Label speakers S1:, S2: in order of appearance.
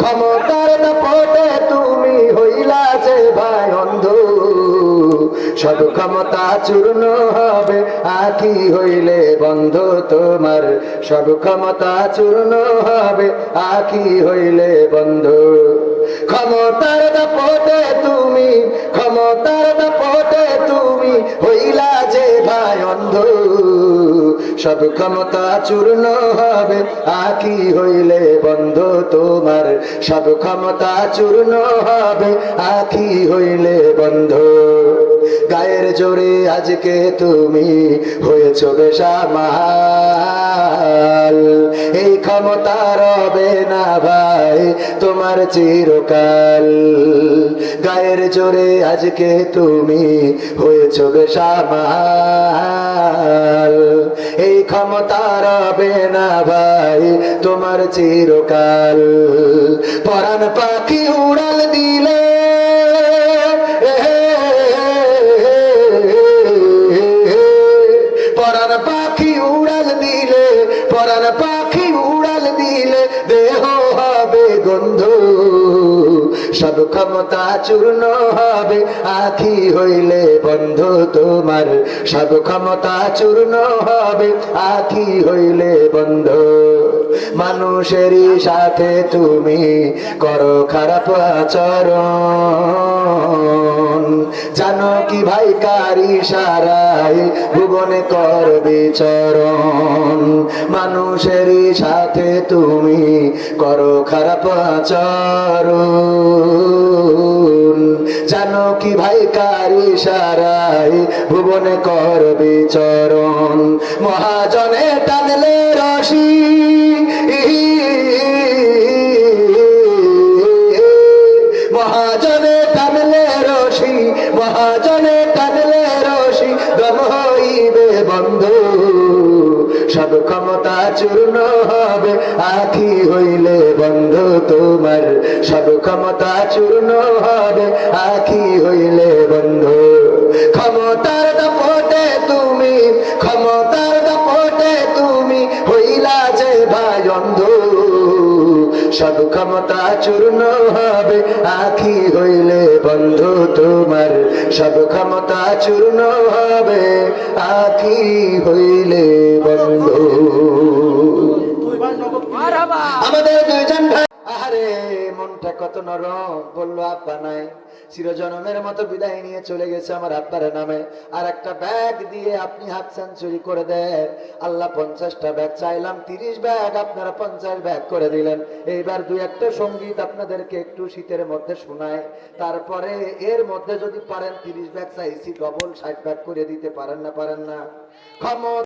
S1: ক্ষমতার দাপটে তুমি হইলা যে ভাই অন্ধ, সব ক্ষমতা চূর্ণ হবে আঁখি হইলে বন্ধ তোমার, সব ক্ষমতা চূর্ণ হবে আঁখি হইলে বন্ধ। ক্ষমতার দাপটে তুমি, ক্ষমতার দাপটে তুমি হইলা যে ভাই অন্ধ, সব ক্ষমতা চূর্ণ হবে আঁখি হইলে বন্ধ তোমার, সব ক্ষমতা চূর্ণ হবে আঁখি হইলে বন্ধ। গায়ের জোরে আজকে তুমি হয়েছ বেসামাল, এই ক্ষমতা রবে না ভাই তোমার চিরকাল। গায়ের জোরে আজকে তুমি হয়েছ বেসামাল, এই ক্ষমতা রবে না ভাই তোমার চিরকাল। পরাণ পাখি উড়াল দিলে, পরাণ পাখি উড়াল দিলে, পরাণ পাখি উড়াল দিলে দেহ হবে গন্ধ, সব ক্ষমতা চূর্ণ হবে আঁখি হইলে বন্ধ তোমার, সব ক্ষমতা চূর্ণ হবে আঁখি হইলে বন্ধ। মানুষেরই সাথে তুমি করো খারাপ আচরণ, জানো কি ভাই কার ইশারায় ভুবনে কর বিচরণ। মানুষেরই সাথে তুমি করো খারাপ আচরণ, জানো কি ভাই কার ইশারায় ভুবনে কর বিচরণ। মহাজনে টানলে রশি, মহাজনে টানলে রশি, মহাজনে টানলে রশি দম হইবে বন্ধ, সব ক্ষমতা চূর্ণ হবে আঁখি হইলে বন্ধ তোমার, সব ক্ষমতা চূর্ণ হবে আঁখি হইলে বন্ধ। ক্ষমতার দাপটে তুমি, ক্ষমতার দাপটে তুমি হইলা যে ভাই অন্ধ, সব ক্ষমতা চূর্ণ হবে আঁখি হইলে বন্ধ তোমার, সব ক্ষমতা চূর্ণ হবে আঁখি হইলে বন্ধ। আমাদের দুইজন ভাই, আহারে মনটা কত নরম, বললো আব্বা নাই, চিরজনমের মতো বিদায় নিয়ে চলে গেছে আমার আব্বার নামে। আর একটা ব্যাগ দিয়ে আপনি হাফ সেঞ্চুরি করে দেন। আল্লাহ 50টা ব্যাগ চাইলাম, 30 ব্যাগ আপনারা 50 ব্যাগ করে দিলেন। এইবার দুই একটা সঙ্গীত আপনাদেরকে একটু শীতের মধ্যে শোনায়, তারপরে এর মধ্যে যদি পারেন 30 ব্যাগ চাইছি, ডবল 60 ব্যাগ করে দিতে পারেন না? পারেন না?